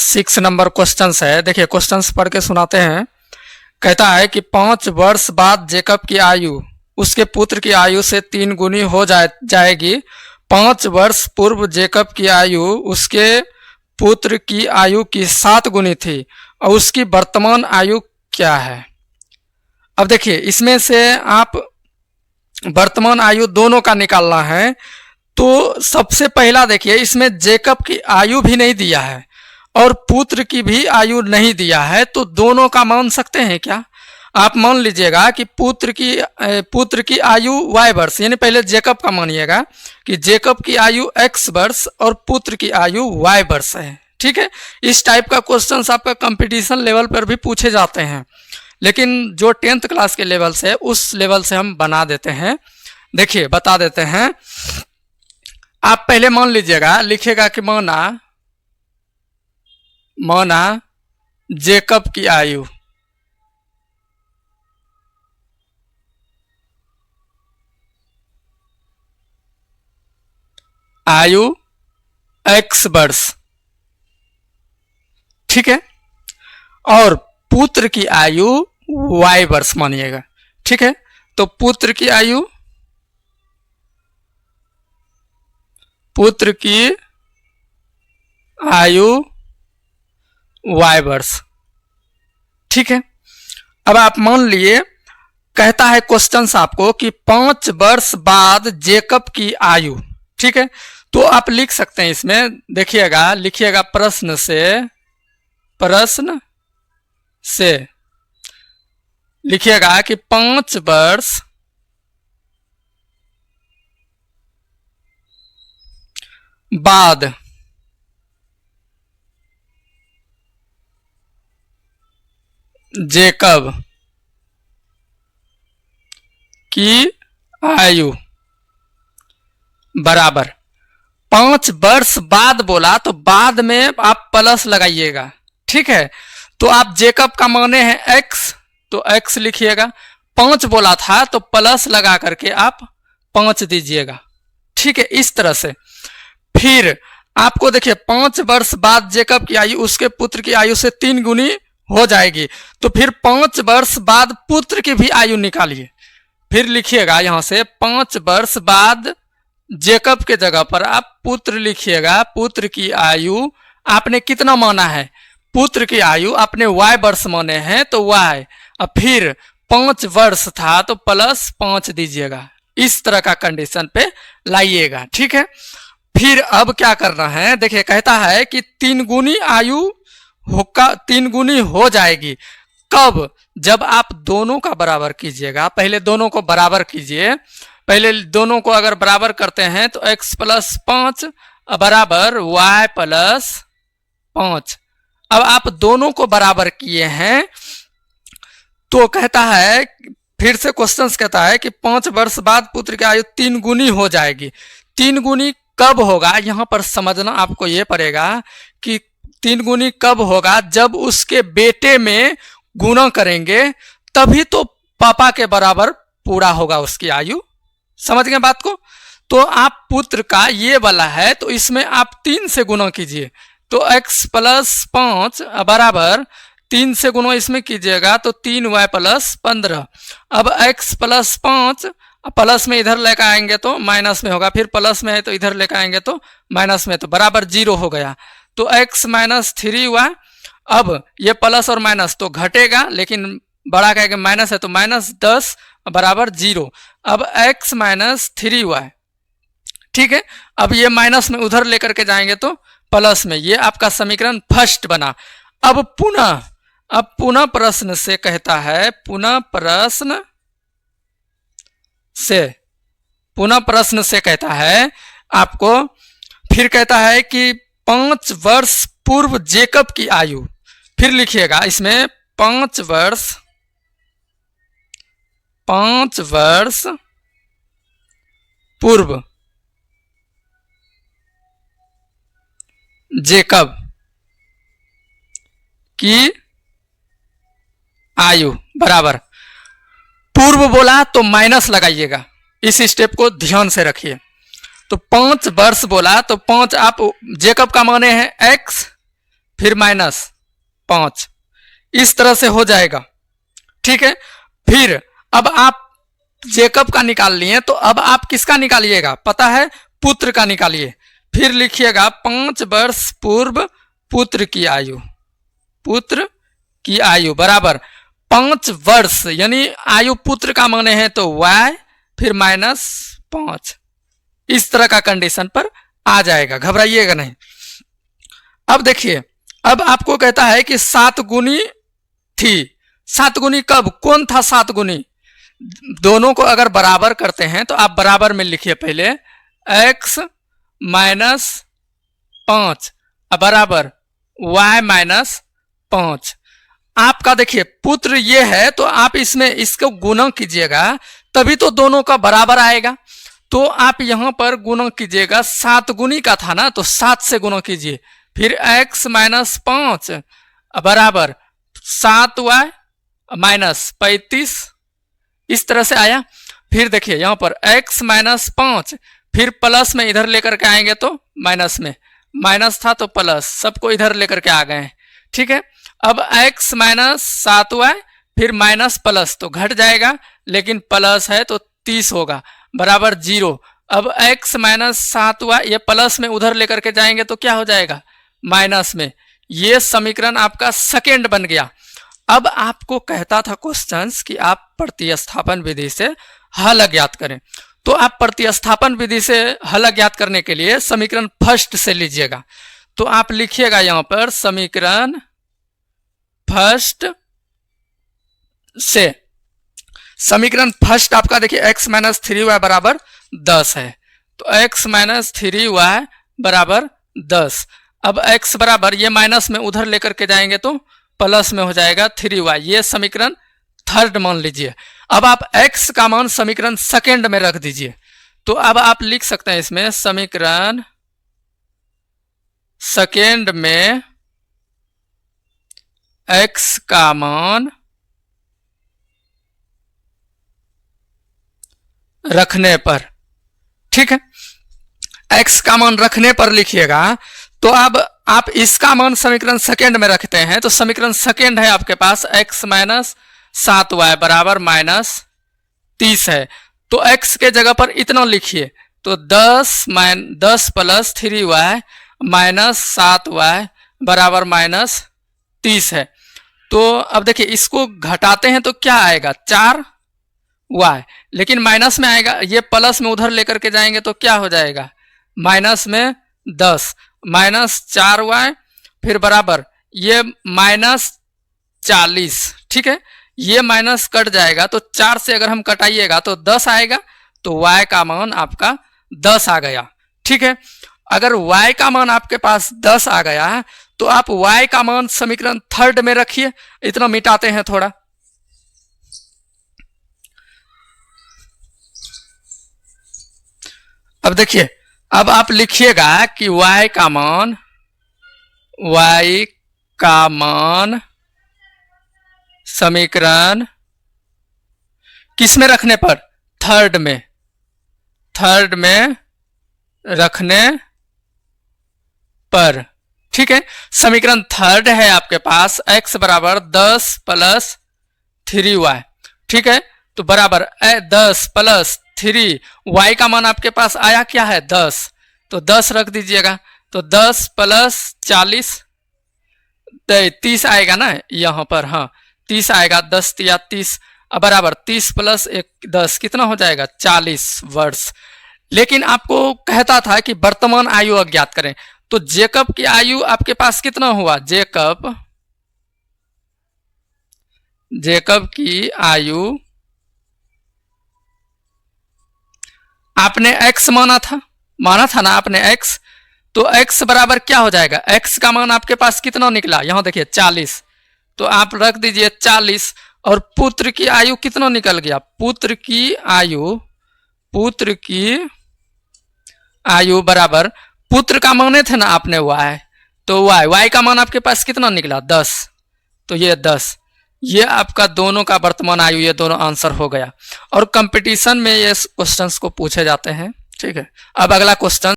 6 number question है। देखिए question पढ़ के सुनाते हैं। कहता है कि 5 वर्ष बाद जेकब की आयु उसके पुत्र की आयु से 3 गुनी हो जाएगी। 5 वर्ष पूर्व जेकब की आयु उसके पुत्र की आयु की 7 गुनी थी और उसकी वर्तमान आयु क्या है। अब देखिए इसमें से आप वर्तमान आयु दोनों का निकालना है। तो सबसे पहला देखिए इसमें जेकब की आयु भी नहीं दिया है और पुत्र की भी आयु नहीं दिया है, तो दोनों का मान सकते हैं क्या। आप मान लीजिएगा कि पुत्र की आयु y वर्ष, यानी पहले जेकब का मानिएगा कि जेकब की आयु x वर्ष और पुत्र की आयु y वर्ष है। ठीक है, इस टाइप का क्वेश्चन आपका कंपटीशन लेवल पर भी पूछे जाते हैं, लेकिन जो 10th क्लास के लेवल से उस लेवल से हम बना देते हैं। देखिए बता देते हैं। आप पहले मान लीजिएगा, लिखिएगा कि माना जेकब की आयु x वर्ष, ठीक है, और पुत्र की आयु y वर्ष मानिएगा। ठीक है, तो पुत्र की आयु y वर्ष। ठीक है, अब आप मान लिए, कहता है क्वेश्चन आपको कि 5 वर्ष बाद जेकब की आयु। ठीक है, तो आप लिख सकते हैं इसमें, देखिएगा, लिखिएगा प्रश्न से लिखिएगा कि 5 वर्ष बाद जेकब की आयु बराबर 5 वर्ष बाद बोला तो बाद में आप प्लस लगाइएगा। ठीक है, तो आप जेकब का माने हैं x, तो x लिखिएगा। 5 बोला था तो प्लस लगा करके आप 5 दीजिएगा। ठीक है, इस तरह से फिर आपको देखिए 5 वर्ष बाद जेकब की आयु उसके पुत्र की आयु से 3 गुनी हो जाएगी, तो फिर 5 वर्ष बाद पुत्र की भी आयु निकालिए। फिर लिखिएगा यहां से 5 वर्ष बाद जेकब के जगह पर आप पुत्र लिखिएगा। पुत्र की आयु आपने कितना माना है, पुत्र की आयु आपने y वर्ष माने हैं तो y, अब फिर 5 वर्ष था तो प्लस 5 दीजिएगा। इस तरह का कंडीशन पे लाइएगा। ठीक है, फिर अब क्या करना है, देखिए कहता है कि 3 गुनी आयु 3 गुनी हो जाएगी। कब, जब आप दोनों का बराबर कीजिएगा। पहले दोनों को बराबर कीजिए। पहले दोनों को अगर बराबर करते हैं तो x प्लस 5 बराबर y प्लस 5। अब आप दोनों को बराबर किए हैं तो कहता है, फिर से क्वेश्चन कहता है कि 5 वर्ष बाद पुत्र की आयु 3 गुनी हो जाएगी। 3 गुनी कब होगा, यहां पर समझना आपको ये पड़ेगा कि 3 गुनी कब होगा, जब उसके बेटे में गुणा करेंगे तभी तो पापा के बराबर पूरा होगा उसकी आयु। समझ गए बात को। तो आप पुत्र का ये वाला है तो इसमें आप 3 से गुणा कीजिए, तो x प्लस 5 बराबर 3 से गुणा इसमें कीजिएगा तो 3y प्लस 15। अब x प्लस 5 प्लस में इधर लेकर आएंगे तो माइनस में होगा, फिर प्लस में है तो इधर लेकर आएंगे तो माइनस में, तो बराबर 0 हो गया। तो x माइनस 3y, अब ये प्लस और माइनस तो घटेगा, लेकिन बड़ा कहेगा माइनस है तो माइनस 10 बराबर 0। अब x माइनस 3y, ठीक है, अब ये माइनस में उधर लेकर के जाएंगे तो प्लस में, ये आपका समीकरण फर्स्ट बना। अब पुनः प्रश्न से कहता है, पुनः प्रश्न से कहता है आपको, फिर कहता है कि 5 वर्ष पूर्व जेकब की आयु, फिर लिखिएगा इसमें 5 वर्ष पूर्व जेकब की आयु बराबर, पूर्व बोला तो माइनस लगाइएगा। इस स्टेप को ध्यान से रखिए। तो 5 वर्ष बोला तो 5 आप जेकब का माने हैं x, फिर -5, इस तरह से हो जाएगा। ठीक है, फिर अब आप जेकब का निकाल लिए, तो अब आप किसका निकालिएगा, पता है, पुत्र का निकालिए। फिर लिखिएगा 5 वर्ष पूर्व पुत्र की आयु, पुत्र की आयु बराबर 5 वर्ष, यानी आयु पुत्र का माने हैं तो y, फिर -5, इस तरह का कंडीशन पर आ जाएगा, घबराइएगा नहीं। अब देखिए, अब आपको कहता है कि 7 गुनी थी। 7 गुनी कब, कौन था 7 गुनी? दोनों को अगर बराबर करते हैं तो आप बराबर में लिखिए पहले x -5 बराबर y -5। आपका देखिए पुत्र ये है, तो आप इसमें इसको गुणा कीजिएगा, तभी तो दोनों का बराबर आएगा। तो आप यहां पर गुणा कीजिएगा, 7 गुनी का था ना, तो 7 से गुणा कीजिए, फिर x -5 बराबर 7y -35, इस तरह से आया। फिर देखिए यहां पर x -5, फिर प्लस में इधर लेकर के आएंगे तो माइनस में, माइनस था तो प्लस, सबको इधर लेकर के आ गए हैं। ठीक है, अब x -7y फिर माइनस प्लस तो घट जाएगा, लेकिन प्लस है तो 30 होगा बराबर 0। अब x -7y ये प्लस में उधर लेकर के जाएंगे तो क्या हो जाएगा, माइनस में। ये समीकरण आपका सेकेंड बन गया। अब आपको कहता था क्वेश्चंस कि आप प्रतिस्थापन विधि से हल ज्ञात करें, तो आप प्रतिस्थापन विधि से हल ज्ञात करने के लिए समीकरण फर्स्ट से लीजिएगा। तो आप लिखिएगा यहां पर समीकरण फर्स्ट से, समीकरण फर्स्ट आपका देखिए x -3y बराबर 10 है, तो x -3y बराबर 10। अब x बराबर ये माइनस में उधर लेकर के जाएंगे तो प्लस में हो जाएगा 3y, ये समीकरण थर्ड मान लीजिए। अब आप x का मान समीकरण सेकेंड में रख दीजिए, तो अब आप लिख सकते हैं इसमें समीकरण सेकेंड में x का मान रखने पर, ठीक है, x का मान रखने पर लिखिएगा। तो अब आप इसका मान समीकरण सेकेंड में रखते हैं, तो समीकरण सेकेंड है आपके पास x -7y बराबर -30 है, तो x के जगह पर इतना लिखिए, तो 10 प्लस 3y -7y बराबर -30 है। तो अब देखिए इसको घटाते हैं तो क्या आएगा, 4y, लेकिन माइनस में आएगा, ये प्लस में उधर लेकर के जाएंगे तो क्या हो जाएगा, माइनस में 10 -4y फिर बराबर ये -40। ठीक है, ये माइनस कट जाएगा, तो 4 से अगर हम कटाइएगा तो 10 आएगा, तो y का मान आपका 10 आ गया। ठीक है, अगर y का मान आपके पास 10 आ गया है, तो आप y का मान समीकरण थर्ड में रखिए। इतना मिटाते हैं थोड़ा, अब देखिए, अब आप लिखिएगा कि y का मान समीकरण किस में रखने पर, थर्ड में रखने पर। ठीक है, समीकरण थर्ड है आपके पास x बराबर 10 प्लस 3y। ठीक है, तो बराबर 10 प्लस 3, y का मान आपके पास आया क्या है, 10, तो 10 रख दीजिएगा, तो 10 प्लस 40 30 आएगा ना यहां पर, हाँ 30 आएगा, 10 या 30 बराबर 30 प्लस 10 कितना हो जाएगा, 40 वर्ष। लेकिन आपको कहता था कि वर्तमान आयु अज्ञात करें, तो जेकब की आयु आपके पास कितना हुआ, जेकब की आयु आपने x माना था ना आपने x, तो x बराबर क्या हो जाएगा, x का मान आपके पास कितना निकला, यहां देखिए 40, तो आप रख दीजिए 40। और पुत्र की आयु कितना निकल गया, पुत्र की आयु बराबर, पुत्र का माने थे ना आपने y, तो y का मान आपके पास कितना निकला, 10, तो ये 10, ये आपका दोनों का वर्तमान आयु, ये दोनों आंसर हो गया। और कंपटीशन में ये क्वेश्चंस को पूछे जाते हैं। ठीक है, अब अगला क्वेश्चन